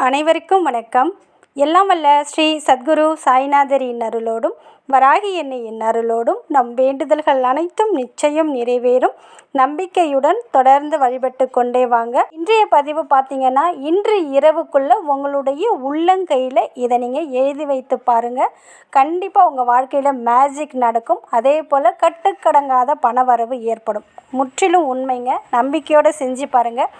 அனைவருக்கும் வணக்கம். எல்லாம் வல்ல ஸ்ரீ சத்குரு சாய்நாதரின் அருளோடும் வராகி அன்னையின் அருளோடும் நம் வேண்டுதல்கள் அனைத்தும் நிச்சயம் நிறைவேறும் நம்பிக்கையுடன் தொடர்ந்து வழிபட்டு கொண்டே வாங்க. இன்றைய பதிவு பார்த்தீங்கன்னா, இன்று இரவுக்குள்ள உங்களுடைய உள்ளங்கையில் இதை நீங்கள் எழுதி வைத்து பாருங்கள். கண்டிப்பாக உங்கள் வாழ்க்கையில் மேஜிக் நடக்கும். அதே போல் கட்டுக்கடங்காத பணவரவு ஏற்படும். முற்றிலும் உண்மைங்க. நம்பிக்கையோடு செஞ்சு பாருங்கள்.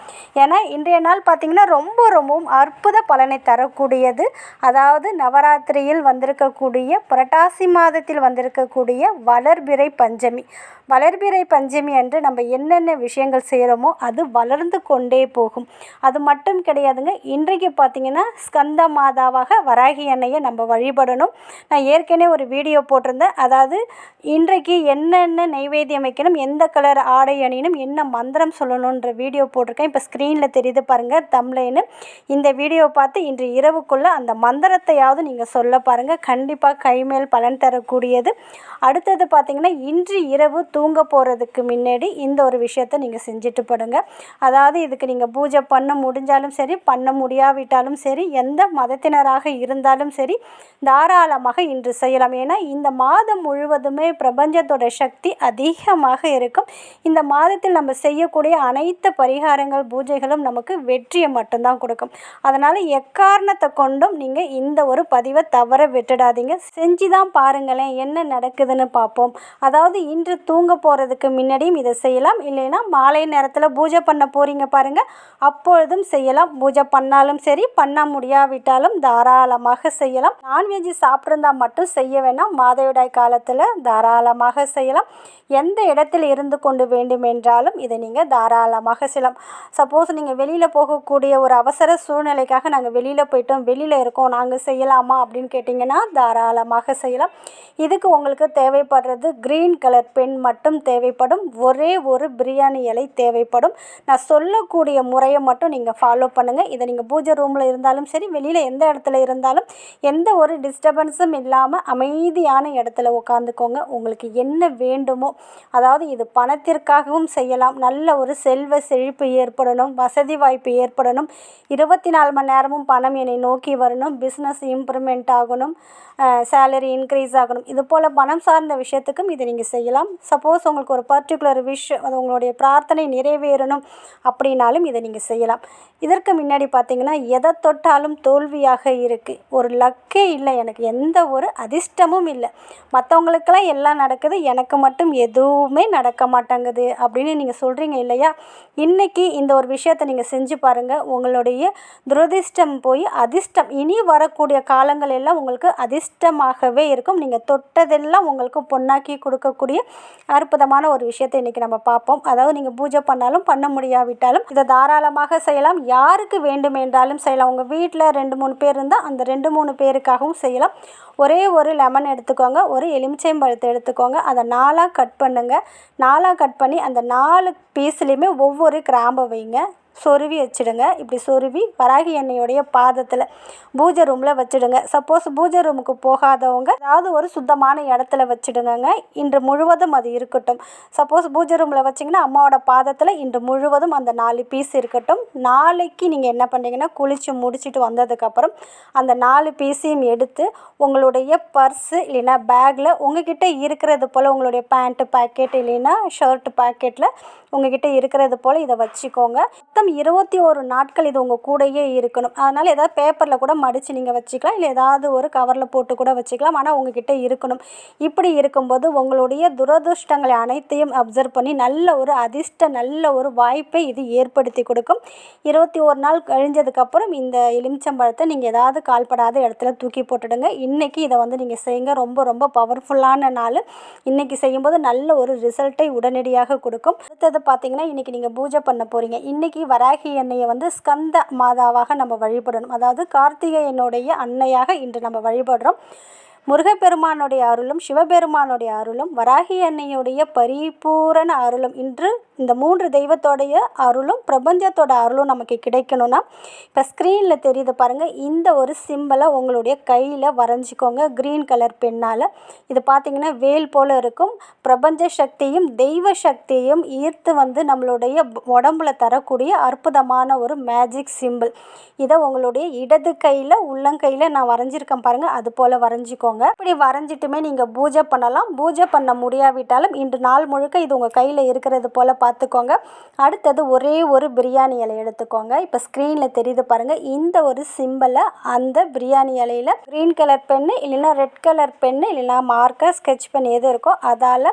ஏன்னா இன்றைய நாள் பார்த்திங்கன்னா ரொம்பவும் அற்புத பலனை தரக்கூடியது. அதாவது நவராத்திரியில் வந்திருக்கக்கூடிய புரட்டாசி மாதத்தில் வந்திருக்கக்கூடிய வளர்பிறை பஞ்சமி. வளர்பிறை பஞ்சமி அன்று நம்ம என்னென்ன விஷயங்கள் செய்கிறோமோ அது வளர்ந்து கொண்டே போகும். அது மட்டும் கிடையாதுங்க. இன்றைக்கு பார்த்திங்கன்னா ஸ்கந்த மாதாவாக வராகி அன்னையை நம்ம வழிபடணும். நான் ஏற்கனவே ஒரு வீடியோ போட்டிருந்தேன். அதாவது இன்றைக்கு என்னென்ன நைவேத்தியம் வைக்கணும், எந்த கலர் ஆடை அணியணும், என்ன மந்திரம் சொல்லணுன்ற வீடியோ போட்டிருக்கேன். இப்போ ஸ்க்ரீனில் தெரியுது பாருங்கள் தம்ப்லைனு. இந்த வீடியோ பார்த்து இன்று இரவுக்குள்ளே அந்த மந்திரத்தையாவது நீங்கள் சொல்ல பாருங்கள். கண்டிப்பாக கைமேல் பலன் தரக்கூடியது. அடுத்தது பார்த்திங்கன்னா, இன்று இரவு தூங்க போகிறதுக்கு முன்னாடி இந்த ஒரு விஷயத்தை நீங்கள் செஞ்சுட்டு படுங்க. அதாவது இதுக்கு நீங்கள் பூஜை பண்ண முடிஞ்சாலும் சரி, பண்ண முடியாவிட்டாலும் சரி, எந்த மதத்தினராக இருந்தாலும் சரி, தாராளமாக இன்று செய்யலாம். ஏன்னா இந்த மாதம் முழுவதுமே பிரபஞ்சத்தோட சக்தி அதிகமாக இருக்கும். இந்த மாதத்தில் நம்ம செய்யக்கூடிய அனைத்து பரிகாரங்கள் பூஜைகளும் நமக்கு வெற்றியை மட்டும்தான் கொடுக்கும். அதனால் எக்காரணத்தை கொண்டும் நீங்கள் இந்த ஒரு பதிவை தவற விட்டுடாதீங்க. செஞ்சு தான் பாருங்களேன், என்ன நடக்குதுன்னு பார்ப்போம். அதாவது இன்று தூங்க போகிறதுக்கு முன்னாடியும் இதை செய்யலாம். இல்லைன்னா மாலை நேரத்தில் பூஜை பண்ண போகிறீங்க பாருங்கள், அப்பொழுதும் செய்யலாம். பூஜை பண்ணாலும் சரி, பண்ண முடியாவிட்டாலும் தாராளமாக செய்யலாம். நான்வெஜ் சாப்பிட்ருந்தா மட்டும் செய்ய வேணாம். மாதவிடாய் காலத்தில் தாராளமாக செய்யலாம். எந்த இடத்தில் இருந்து கொண்டு வேண்டுமென்றாலும் இதை நீங்கள் தாராளமாக செய்யலாம். சப்போஸ் நீங்கள் வெளியில் போகக்கூடிய ஒரு அவசர சூழ்நிலைக்காக நாங்கள் வெளியில் போயிட்டோம், வெளியில் இருக்கோம், நாங்கள் செய்யலாமா அப்படின்னு கேட்டிங்கன்னா தாராளமாக செய்யலாம். இதுக்கு உங்களுக்கு தேவைப்படுறது க்ரீன் கலர் பென் மட்டும் தேவைப்படும். ஒரே ஒரு பிரியாணி இலை தேவைப்படும். நான் சொல்லக்கூடிய முறையை மட்டும் நீங்கள் ஃபாலோ பண்ணுங்கள். இதை நீங்கள் பூஜை ரூமில் இருந்தாலும் சரி, வெளியில் எந்த இடத்துல இருந்தாலும் எந்த ஒரு டிஸ்டர்பன்ஸும் இல்லாமல் அமைதியான இடத்துல உட்காந்துக்கோங்க. உங்களுக்கு என்ன வேண்டுமோ, அதாவது இது பணத்திற்காகவும் செய்யலாம். நல்ல ஒரு செல்வ செழிப்பு ஏற்படணும், வசதி வாய்ப்பு ஏற்படணும், 24 மணி நேரமும் பணம் என்னை நோக்கி வரணும், பிஸ்னஸ் இம்ப்ரூவ்மெண்ட் ஆகணும், சேலரி இன்க்ரீஸ் ஆகணும், இது போல் பணம் சார்ந்த விஷயத்துக்கும் இதை நீங்கள் செய்யலாம். சப்போஸ் உங்களுக்கு ஒரு பர்டிகுலர் அது உங்களுடைய பிரார்த்தனை நிறைவேறணும் அப்படின்னாலும் இதை நீங்கள் செய்யலாம். இதற்கு முன்னாடி பார்த்தீங்கன்னா, எதை தொட்டாலும் தோல்வியாக இருக்குது, ஒரு லக்கே இல்லை, எனக்கு எந்த ஒரு அதிர்ஷ்டமும் இல்லை, மற்றவங்களுக்கெல்லாம் எல்லாம் நடக்குது, எனக்கு மட்டும் எதுவுமே நடக்க மாட்டேங்குது அப்படின்னு நீங்கள் சொல்கிறீங்க இல்லையா? இன்றைக்கி இந்த ஒரு விஷயத்தை நீங்கள் செஞ்சு பாருங்கள். உங்களுடைய துரதிர்ஷ்டம் போய் அதிர்ஷ்டம், இனி வரக்கூடிய காலங்கள் எல்லாம் உங்களுக்கு அதிர்ஷ்டமாகவே இருக்கும். நீங்கள் தொட்டதெல்லாம் உங்களுக்கு பொன்னாக்கி கொடுக்கக்கூடிய அற்புதமான ஒரு விஷயத்தை இன்றைக்கி நம்ம பார்ப்போம். அதாவது நீங்கள் பூஜை பண்ணாலும் பண்ண முடியாவிட்டாலும் இதை தாராளமாக செய்யலாம். யாருக்கு வேண்டுமென்றாலும் செய்யலாம். உங்கள் வீட்டில் 2-3 பேர் இருந்தால் அந்த 2-3 பேருக்காகவும் செய்யலாம். ஒரே ஒரு லெமன் எடுத்துக்கோங்க, ஒரு எலுமிச்சம்பழத்தை எடுத்துக்கோங்க, அதை 4ஆக கட் பண்ணுங்கள். 4ஆக கட் பண்ணி அந்த 4 பீஸ்லேயுமே ஒவ்வொரு கிராம்பை வைங்க, சொருவி வச்சுடுங்க. இப்படி சொருவி வராகி எண்ணெயோடைய பாதத்தில் பூஜை ரூமில் வச்சுடுங்க. சப்போஸ் பூஜை ரூமுக்கு போகாதவங்க ஏதாவது ஒரு சுத்தமான இடத்துல வச்சுடுங்க. இன்று முழுவதும் அது இருக்கட்டும். சப்போஸ் பூஜை ரூமில் வச்சிங்கன்னா அம்மாவோட பாதத்தில் இன்று முழுவதும் அந்த 4 பீஸ் இருக்கட்டும். நாளைக்கு நீங்கள் என்ன பண்ணுறீங்கன்னா, குளித்து முடிச்சுட்டு வந்ததுக்கப்புறம் அந்த 4 பீஸையும் எடுத்து உங்களுடைய பர்ஸு இல்லைன்னா பேக்கில் உங்ககிட்ட இருக்கிறது போல், உங்களுடைய பேண்ட்டு பாக்கெட் இல்லைன்னா ஷர்ட்டு பாக்கெட்டில் உங்ககிட்ட இருக்கிறது போல் இதை வச்சுக்கோங்க. மொத்தம் 21 நாட்கள் இது உங்கள் கூடையே இருக்கணும். அதனால் ஏதாவது பேப்பரில் கூட மடித்து நீங்கள் வச்சுக்கலாம், இல்லை ஏதாவது ஒரு கவரில் போட்டு கூட வச்சுக்கலாம். ஆனால் உங்ககிட்ட இருக்கணும். இப்படி இருக்கும்போது உங்களுடைய துரதிர்ஷ்டங்களை அனைத்தையும் அப்சர்வ் பண்ணி நல்ல ஒரு நல்ல ஒரு வாய்ப்பை இது ஏற்படுத்தி கொடுக்கும். 21 நாள் கழிஞ்சதுக்கப்புறம் இந்த எலுமிச்சம்பழத்தை நீங்கள் ஏதாவது கால்படாத இடத்துல தூக்கி போட்டுடுங்க. இன்றைக்கி இதை நீங்கள் செய்யுங்க. ரொம்ப பவர்ஃபுல்லான நாள். இன்றைக்கி செய்யும்போது நல்ல ஒரு ரிசல்ட்டை உடனடியாக கொடுக்கும். அடுத்தது பார்த்தீங்கன்னா, இன்றைக்கி நீங்கள் பூஜை பண்ண போகிறீங்க. இன்றைக்கி வராகி எண்ணெயை ஸ்கந்த மாதாவாக நம்ம வழிபடணும். அதாவது கார்த்திகையனுடைய அன்னையாக இன்று நம்ம வழிபடுறோம். முருகப்பெருமானுடைய அருளும் சிவபெருமானுடைய அருளும் வராகி அன்னையுடைய பரிபூரண அருளும் இன்று இந்த 3 தெய்வத்தோடைய அருளும் பிரபஞ்சத்தோட அருளும் நமக்கு கிடைக்கணும்னா இப்போ ஸ்க்ரீனில் தெரியுது பாருங்கள், இந்த ஒரு சிம்பிளை உங்களுடைய கையில் வரைஞ்சிக்கோங்க க்ரீன் கலர் பென்னால். இது பார்த்திங்கன்னா வேல் போல் இருக்கும். பிரபஞ்ச சக்தியும் தெய்வ சக்தியும் ஈர்த்து வந்து நம்மளுடைய உடம்புல தரக்கூடிய அற்புதமான ஒரு மேஜிக் சிம்பிள். இதை உங்களுடைய இடது கையில் உள்ளங்கையில் நான் வரைஞ்சிருக்கேன் பாருங்கள், அது போல் வரைஞ்சிக்கோங்க. இப்படி வரைஞ்சிட்டுமே நீங்கள் பூஜை பண்ணலாம். பூஜை பண்ண முடியாவிட்டாலும் இன்று நாள் முழுக்க இது உங்கள் கையில் இருக்கிறது போல் பார்த்துக்கோங்க. அடுத்தது ஒரே ஒரு பிரியாணி இலை எடுத்துக்கோங்க. இப்போ ஸ்க்ரீனில் தெரியுது பாருங்கள், இந்த ஒரு சிம்பிளை அந்த பிரியாணி இலையில் க்ரீன் கலர் பென்னு இல்லைன்னா ரெட் கலர் பென்னு இல்லைன்னா மார்க்கர் ஸ்கெட்ச் பென் எது இருக்கோ அதால்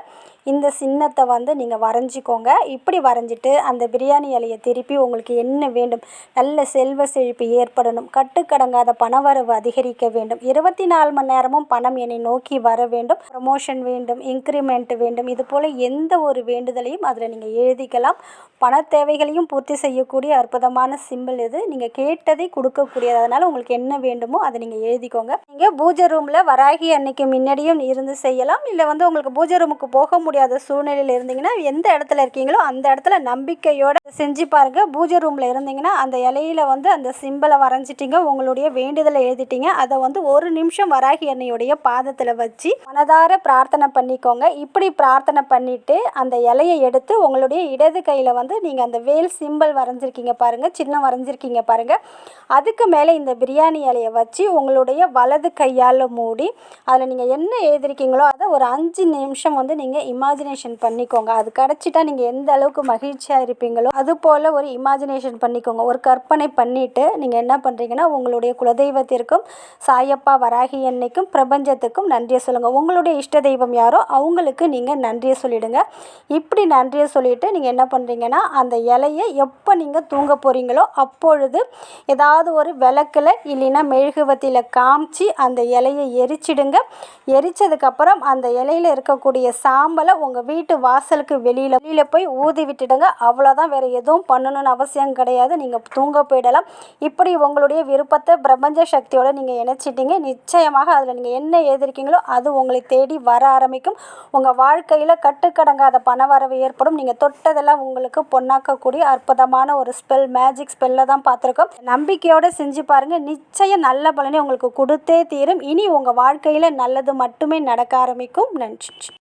இந்த சின்னத்தை வந்து நீங்கள் வரைஞ்சிக்கோங்க. இப்படி வரைஞ்சிட்டு அந்த பிரியாணி இலையை திருப்பி உங்களுக்கு என்ன வேண்டும், நல்ல செல்வ செழிப்பு ஏற்படணும், கட்டுக்கடங்காத பணவரவு அதிகரிக்க வேண்டும், 24 மணி நேரமும் பணம் என்னை நோக்கி வர வேண்டும், ப்ரமோஷன் வேண்டும், இன்க்ரிமெண்ட் வேண்டும், இது போல் எந்த ஒரு வேண்டுதலையும் அதில் நீங்கள் எழுதிக்கலாம். பண தேவைகளையும் பூர்த்தி செய்யக்கூடிய அற்புதமான சிம்பிள் இது. நீங்கள் கேட்டதை கொடுக்கக்கூடியது. அதனால் உங்களுக்கு என்ன வேண்டுமோ அதை நீங்கள் எழுதிக்கோங்க. நீங்கள் பூஜை ரூமில் வராகி அன்னைக்கு முன்னாடியும் இருந்து செய்யலாம். இல்லை வந்து உங்களுக்கு பூஜை ரூமுக்கு போக முடியாத சூழ்நிலையில் இருந்தீங்கன்னா எந்த இடத்துல இருக்கீங்களோ அந்த இடத்துல நம்பிக்கையோடு செஞ்சு பாருங்கள். பூஜை ரூமில் இருந்தீங்கன்னா அந்த இலையில் வந்து அந்த சிம்பிளை வரைஞ்சிட்டிங்க, உங்களுடைய வேண்டுதலை எழுதிட்டீங்க. அதை வந்து 1 நிமிஷம் வராகி அன்னையுடைய பாதத்தில் வச்சு மனதார பிரார்த்தனை பண்ணிக்கோங்க. இப்படி பிரார்த்தனை பண்ணிவிட்டு அந்த இலையை எடுத்து உங்களுடைய இடது கையில் வந்து நீங்கள் அந்த வேல் சிம்பிள் வரைஞ்சிருக்கீங்க பாருங்கள், சின்னம் வரைஞ்சிருக்கீங்க பாருங்கள், அதுக்கு மேலே இந்த பிரியாணி இலையை வச்சு உங்களுடைய வலது கையால் மூடி அதில் நீங்கள் என்ன எழுதிருக்கீங்களோ அதை ஒரு 5 நிமிஷம் வந்து நீங்கள் இமேஜினேஷன் பண்ணிக்கோங்க. அது கிடச்சிட்டா நீங்கள் எந்த அளவுக்கு மகிழ்ச்சியாக இருப்பீங்களோ அது போல் ஒரு இமேஜினேஷன் பண்ணிக்கோங்க. ஒரு கற்பனை பண்ணிவிட்டு நீங்கள் என்ன பண்ணுறீங்கன்னா உங்களுடைய குலதெய்வத்திற்கும் சாயப்பா வராகி அன்னைக்கும் பிரபஞ்சத்துக்கும் நன்றியை சொல்லுங்கள். உங்களுடைய இஷ்ட தெய்வம் யாரோ அவங்களுக்கு நீங்கள் நன்றியை சொல்லிவிடுங்க. இப்படி நன்றியை சொல்லிவிட்டு நீங்கள் என்ன பண்ணுறீங்கன்னா அந்த இலையை எப்போ நீங்கள் தூங்க போகிறீங்களோ அப்பொழுது ஏதாவது ஒரு விளக்கில் இல்லைன்னா மெழுகுவத்தியில் காமிச்சு அந்த இலையை எரிச்சிடுங்க. எரித்ததுக்கப்புறம் அந்த இலையில் இருக்கக்கூடிய சாம்பலை உங்கள் வீட்டு வாசலுக்கு வெளியில் போய் ஊதி விட்டுடுங்க. அவ்வளோதான், வேறு எதுவும் பண்ணணும்னு அவசியம் கிடையாது. நீங்கள் தூங்க போயிடலாம். இப்படி உங்களுடைய விருப்பத்தை பிரபஞ்ச சக்தியோடு நீங்கள் இணைச்சிட்டிங்க. நிச்சயமாக அதில் நீங்கள் என்ன எழுதிருக்கீங்களோ அது உங்களை தேடி வர ஆரம்பிக்கும். உங்கள் வாழ்க்கையில் கட்டுக்கடங்காத பணவரவு ஏற்படும். நீங்கள் தொட்டதெல்லாம் உங்களுக்கு பொன்னாக்கக்கூடிய அற்புதமான ஒரு ஸ்பெல், மேஜிக் ஸ்பெல்லை தான் பார்த்துருக்கோம். நம்பிக்கையோடு செஞ்சு பாருங்கள், நிச்சயம் நல்ல பலனை உங்களுக்கு கொடுத்தே தீரும். இனி உங்கள் வாழ்க்கையில் நல்லது மட்டுமே நடக்க ஆரம்பிக்கும். நன்றி.